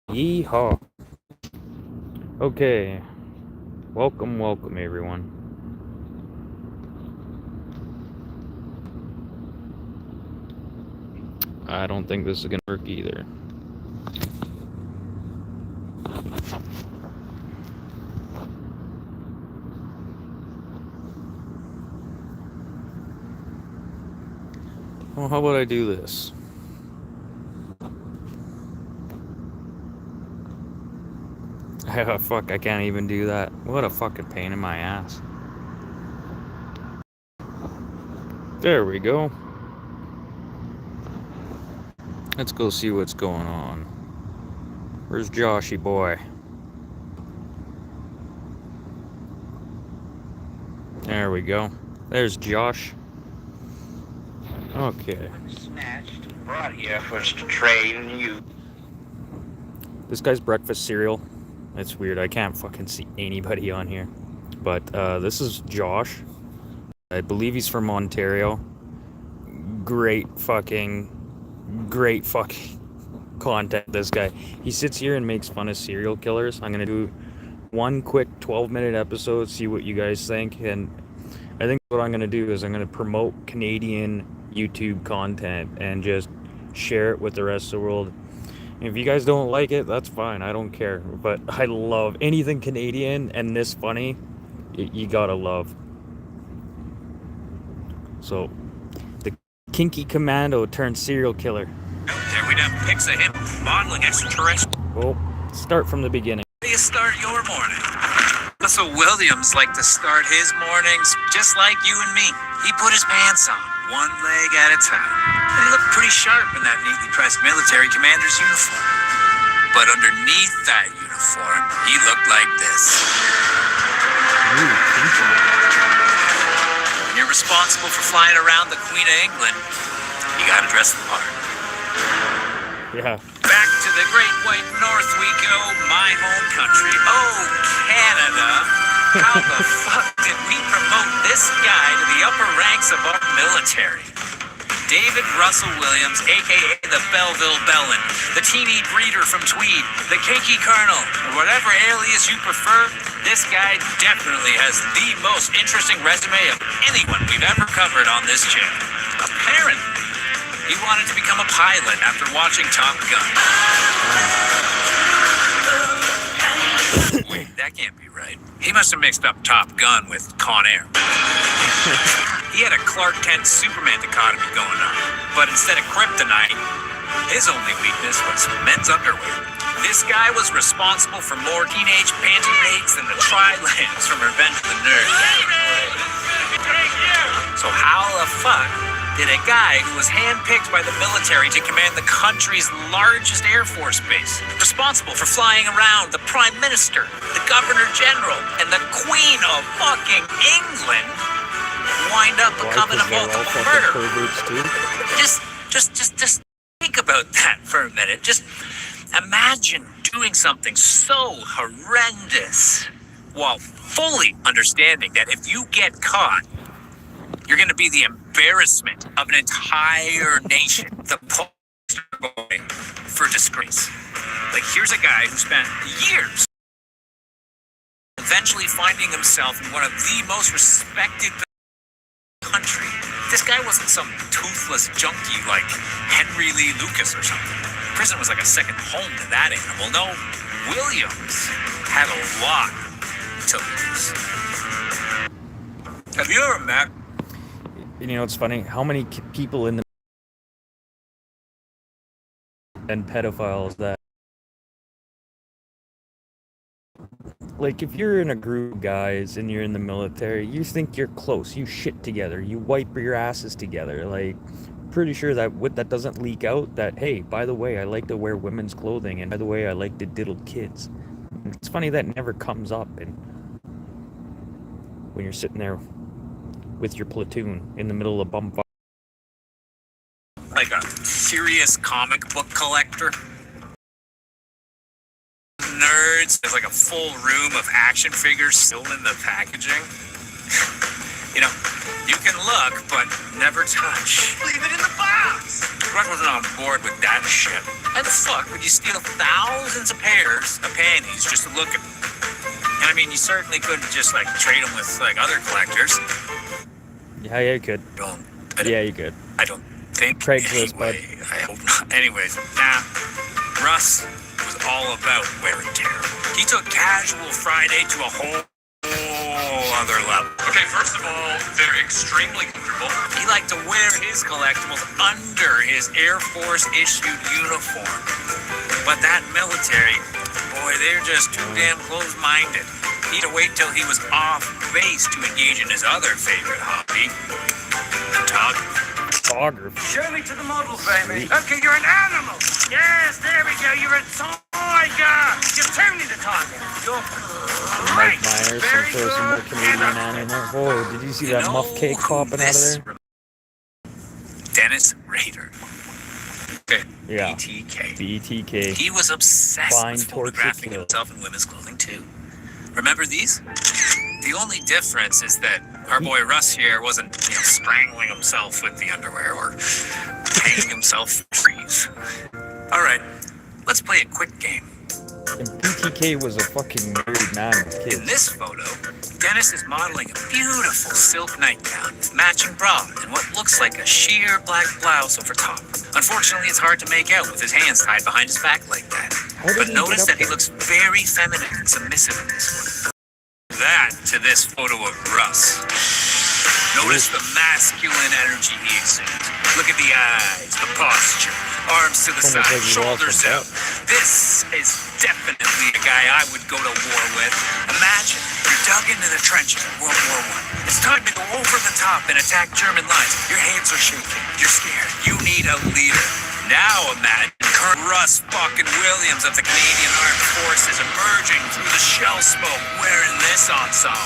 Yeehaw. Okay. Welcome everyone. I don't think this is gonna work either. Well, how about I do this? Oh, fuck, I can't even do that. What a fucking pain in my ass. There we go. Let's go see what's going on. Where's Joshy boy? There we go. There's Josh. Okay. Snatched, brought here for us to train you. This guy's breakfast cereal. It's weird. I can't fucking see anybody on here. But this is Josh. I believe he's from Ontario. Great fucking content, this guy. He sits here and makes fun of serial killers. I'm gonna do one quick 12-minute episode, see what you guys think, and I think what I'm gonna do is I'm gonna promote Canadian YouTube content and just share it with the rest of the world. If you guys don't like it, that's fine, I don't care, but I love anything Canadian and this funny. You gotta love. So the kinky commando turned serial killer. There we have pics of him modeling extraterrestrial. Well, start from the beginning. How do you start your morning? Russell Williams liked to start his mornings just like you and me. He put his pants on, one leg at a time. And he looked pretty sharp in that neatly pressed military commander's uniform. But underneath that uniform, he looked like this. When you're responsible for flying around the Queen of England, you gotta dress the part. Yeah. Back to the great white north we go, my home country. Oh, Canada. How the fuck did we promote this guy to the upper ranks of our military? David Russell Williams, a.k.a. the Belleville Bellin, the teeny breeder from Tweed, the Kinky Colonel, or whatever alias you prefer, this guy definitely has the most interesting resume of anyone we've ever covered on this channel. Apparently, he wanted to become a pilot after watching Top Gun. Wait, that can't be right. He must have mixed up Top Gun with Con Air. He had a Clark Kent Superman dichotomy going on, but instead of kryptonite, his only weakness was men's underwear. This guy was responsible for more teenage panty raids than the Tri-Lands from Revenge of the Nerds. So how the fuck did a guy who was handpicked by the military to command the country's largest Air Force base, responsible for flying around the Prime Minister, the Governor General, and the Queen of fucking England, wind up becoming a multiple murderer? Just think about that for a minute. Just imagine doing something so horrendous while fully understanding that if you get caught, you're going to be the embarrassment of an entire nation, the poster boy for disgrace. Like, here's a guy who spent years eventually finding himself in one of the most respected country. This guy wasn't some toothless junkie like Henry Lee Lucas or something. Prison was like a second home to that animal. No, Williams had a lot to lose. Have you ever met? You know, it's funny how many people in the and pedophiles that, like, if you're in a group of guys and you're in the military, you think you're close, you shit together, you wipe your asses together. Like, pretty sure that that doesn't leak out that, hey, by the way, I like to wear women's clothing, and by the way, I like to diddle kids. It's funny that never comes up and when you're sitting there with your platoon in the middle of bump. Like a serious comic book collector. Nerds. There's like a full room of action figures still in the packaging. You know, you can look, but never touch. Leave it in the box! Russ wasn't on board with that shit. Why the fuck would you steal thousands of pairs of panties just to look at them? And I mean, you certainly couldn't just, like, trade them with, like, other collectors. Yeah, you could. Yeah, you could. I don't think. Craigslist, anyway, I hope not. Anyways, Russ was all about wear and tear. He took Casual Friday to a whole other level. Okay, first of all, they're extremely comfortable. He liked to wear his collectibles under his Air Force issued uniform. But that military, boy, they're just too damn close-minded. He'd wait till he was off base to engage in his other favorite hobby, photography. Photography. Show me to the models, baby. Okay, you're an animal. Yes, there we go. You're a tiger. You're turning the tiger. You're Mike great. Myers, Very some more good. Canadian animal. Oh, did you see that muff cake popping out of there? Dennis Rader. Okay. Yeah. BTK. BTK. He was obsessed Fine with torture photographing kill. himself in women's clothing too. Remember these? The only difference is that our boy Russ here wasn't, strangling himself with the underwear or hanging himself from trees. All right, let's play a quick game. And BTK was a fucking married man with In kids. this photo, Dennis is modeling a beautiful silk nightgown with matching bra and what looks like a sheer black blouse over top. Unfortunately, it's hard to make out with his hands tied behind his back like that. How did But he notice get up that he there? looks very feminine and submissive in this one. That to this photo of Russ. Notice the masculine energy he exudes. Look at the eyes, the posture, arms to the Almost side, like he lost shoulders some out. This is definitely a guy I would go to war with. Imagine you're dug into the trenches in World War I. It's time to go over the top and attack German lines. Your hands are shaking. You're scared. You need a leader. Now imagine Colonel Russ fucking Williams of the Canadian Armed Forces emerging through the shell smoke wearing this ensemble.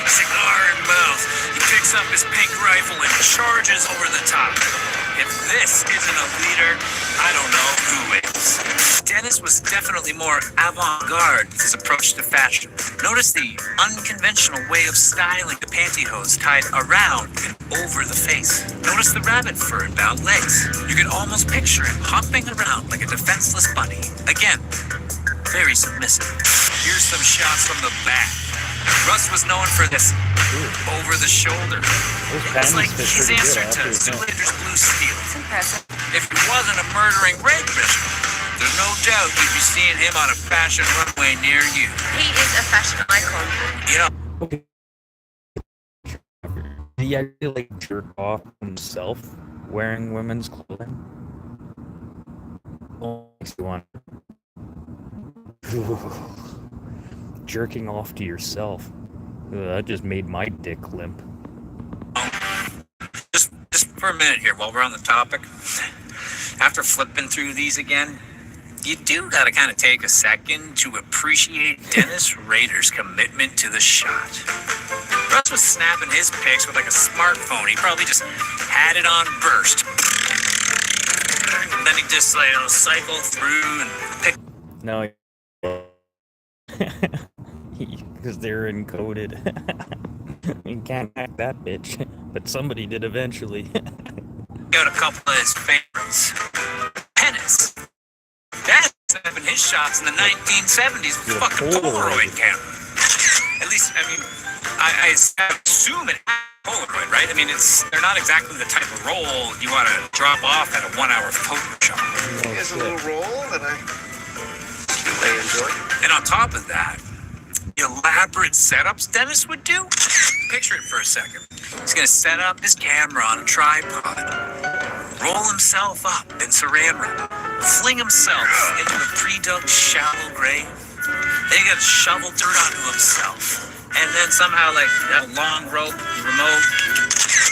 Cigar in mouth, he picks up his pink rifle and charges over the top. If this isn't a leader, I don't know who is. Dennis was definitely more avant-garde with his approach to fashion. Notice the unconventional way of styling the pantyhose tied around and over the face. Notice the rabbit fur and bound legs. You can almost picture him hopping around like a defenseless bunny. Again, very submissive. Here's some shots from the back. Russ was known for this over the shoulder. Those It's panties like fit his pretty answer good, to actually. Zoolander Blue Steel. It's impressive. If he wasn't a murdering rapist, there's no doubt you'd be seeing him on a fashion runway near you. He is a fashion icon. You know, Did he actually like jerk off himself wearing women's clothing? Oh, makes you wonder. Jerking off to yourself. Ugh, that just made my dick limp. just for a minute here while we're on the topic. After flipping through these again, you do gotta kind of take a second to appreciate Dennis Rader's commitment to the shot. Russ was snapping his pics with like a smartphone. He probably just had it on burst. And then he just cycle through and pick. No. Because they're encoded. You can't hack that bitch. But somebody did eventually. Out a couple of his favorites. Pennis. That's snapping his shots in the 1970s with Yeah, fucking Polaroid. Polaroid camera. At least, I mean, I assume it has Polaroid, right? I mean, they're not exactly the type of roll you want to drop off at a 1-hour photo shop. Here's a little roll that I enjoy. And on top of that, the elaborate setups Dennis would do. Picture it for a second. He's gonna set up his camera on a tripod, roll himself up in saran wrap, fling himself into a pre-dug shallow grave. Then he gotta shovel dirt onto himself, and then somehow like a long rope remote,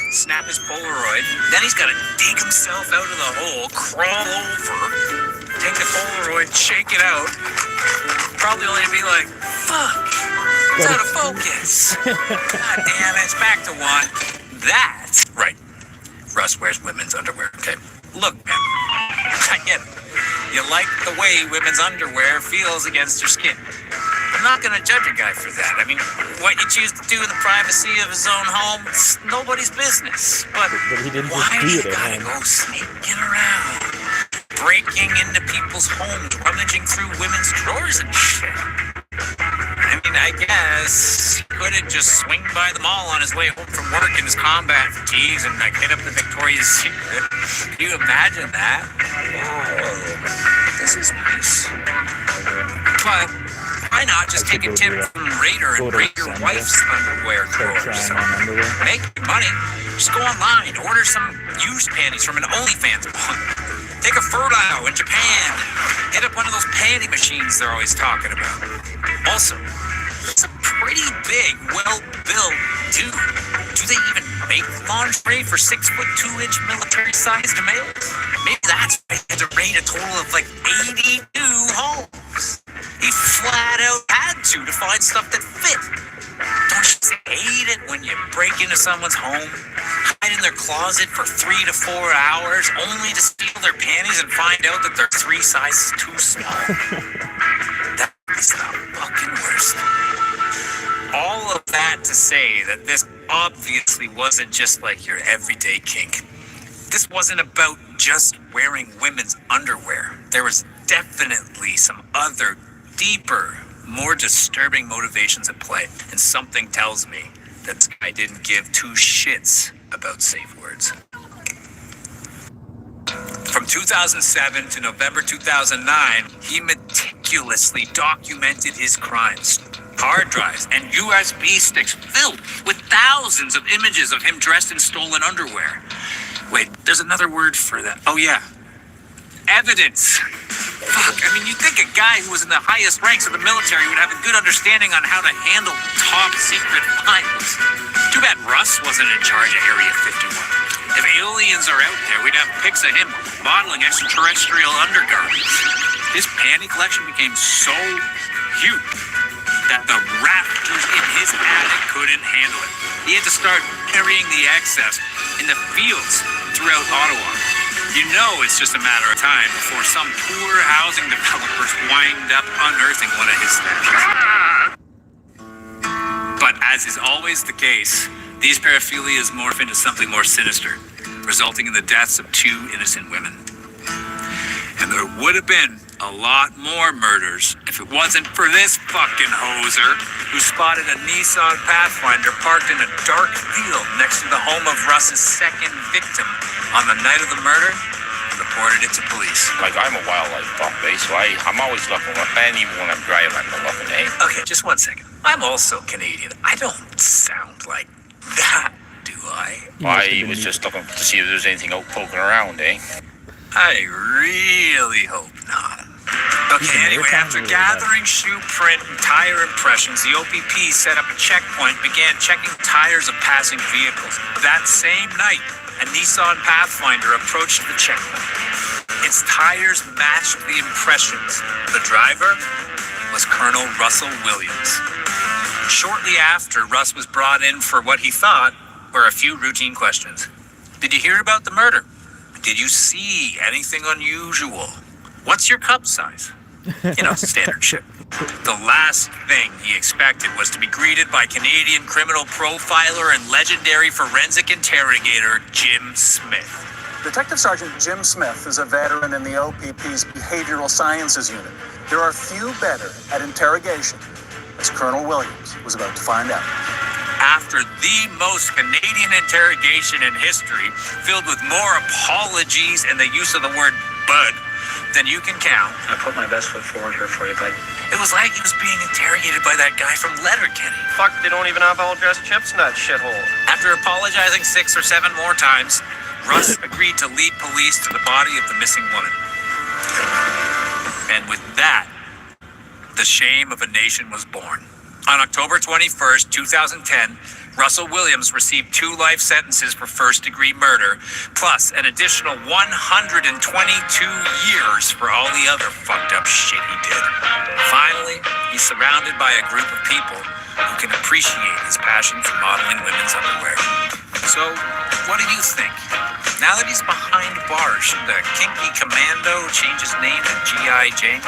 snap his Polaroid. Then he's gotta dig himself out of the hole, crawl over, take the Polaroid, shake it out. Probably only to be like, fuck, it's out of focus. God damn it, it's back to one. That's right. Russ wears women's underwear, okay? Look, man, I get it. You like the way women's underwear feels against your skin. I'm not going to judge a guy for that. I mean, what you choose to do in the privacy of his own home, it's nobody's business. But he didn't why just do do you it at gotta home. go sneaking around, breaking into people's homes, rummaging through women's drawers and shit? I mean, I guess he couldn't just swing by the mall on his way home from work in his combat fatigues and like hit up the Victoria's Secret. Can you imagine that? Oh, this is nice. But why not just take a tip from Raider and break your wife's underwear Start drawers? trying on underwear. Make money. Just go online, order some used panties from an OnlyFans account. Take a fertile in Japan. Hit up one of those panty machines they're always talking about. Also, it's a pretty big, well-built dude. Do they even make lingerie for 6'2" military-sized males? Maybe that's why he had to raid a total of like 82 homes. He flat out had to find stuff that fit. Don't you hate it when you break into someone's home, hide in their closet for 3 to 4 hours, only to steal their panties and find out that they're 3 sizes too small? That's the fucking worst. All of that to say that this obviously wasn't just like your everyday kink. This wasn't about just wearing women's underwear. There was definitely some other, deeper, more disturbing motivations at play. And something tells me that this guy didn't give 2 shits about safe words. From 2007 to November 2009, he meticulously documented his crimes. Hard drives and USB sticks filled with thousands of images of him dressed in stolen underwear. Wait, there's another word for that. Oh yeah, evidence. Fuck, I mean, you'd think a guy who was in the highest ranks of the military would have a good understanding on how to handle top secret files. Too bad Russ wasn't in charge of Area 51. If aliens are out there, we'd have pics of him modeling extraterrestrial undergarments. His panty collection became so huge that the rafters in his attic couldn't handle it. He had to start carrying the excess in the fields throughout Ottawa. You know it's just a matter of time before some poor housing developers wind up unearthing one of his stashes. But as is always the case, these paraphilias morph into something more sinister, resulting in the deaths of 2 innocent women. And there would have been a lot more murders if it wasn't for this fucking hoser who spotted a Nissan Pathfinder parked in a dark field next to the home of Russ's second victim on the night of the murder and reported it to police. Like, I'm a wildlife buff, so I'm always looking for even when I'm driving, I'm looking, eh? Okay, just 1 second. I'm also Canadian. I don't sound like that, do I? I was just looking to see if there's anything out poking around, eh? I really hope not. Okay, anyway, after gathering shoe print and tire impressions, the OPP set up a checkpoint and began checking tires of passing vehicles. That same night, a Nissan Pathfinder approached the checkpoint. Its tires matched the impressions. The driver was Colonel Russell Williams. Shortly after, Russ was brought in for what he thought were a few routine questions. Did you hear about the murder? Did you see anything unusual? What's your cup size? You know, standard shit. The last thing he expected was to be greeted by Canadian criminal profiler and legendary forensic interrogator Jim Smith. Detective Sergeant Jim Smith is a veteran in the OPP's Behavioral Sciences Unit. There are few better at interrogation, as Colonel Williams was about to find out. After the most Canadian interrogation in history, filled with more apologies and the use of the word bud than you can count. I put my best foot forward here for you, bud. It was like he was being interrogated by that guy from Letterkenny. Fuck, they don't even have all dressed chips in that shithole. After apologizing 6 or 7 more times, Russ agreed to lead police to the body of the missing woman. And with that, the shame of a nation was born. On October 21st, 2010, Russell Williams received 2 life sentences for first-degree murder, plus an additional 122 years for all the other fucked up shit he did. Finally, he's surrounded by a group of people who can appreciate his passion for modeling women's underwear. So, what do you think? Now that he's behind bars, should the kinky commando change his name to G.I. Jane?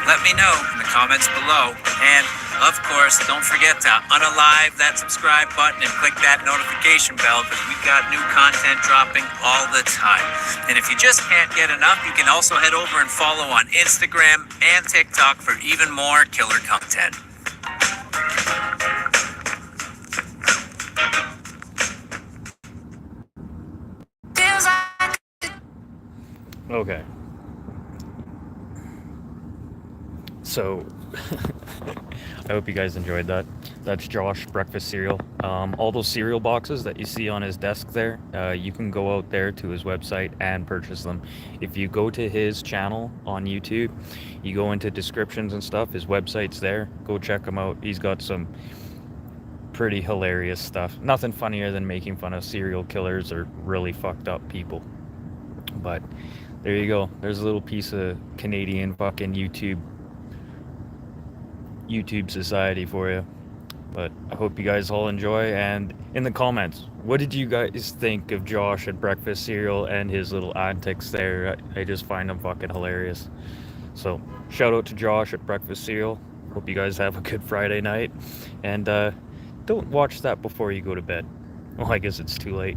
Let me know in the comments below. And, of course, don't forget to unalive that subscribe button and click that notification bell because we've got new content dropping all the time. And if you just can't get enough, you can also head over and follow on Instagram and TikTok for even more killer content. Okay. So, I hope you guys enjoyed that. That's Josh Breakfast Cereal. All those cereal boxes that you see on his desk there, you can go out there to his website and purchase them. If you go to his channel on YouTube, you go into descriptions and stuff, his website's there. Go check him out. He's got some pretty hilarious stuff. Nothing funnier than making fun of serial killers or really fucked up people. But there you go. There's a little piece of Canadian fucking YouTube society for you. But I hope you guys all enjoy, and in the comments, what did you guys think of Josh at Breakfast Cereal and his little antics there? I just find them fucking hilarious. So shout out to Josh at Breakfast Cereal. Hope you guys have a good Friday night, and don't watch that before you go to bed. Well, I guess it's too late.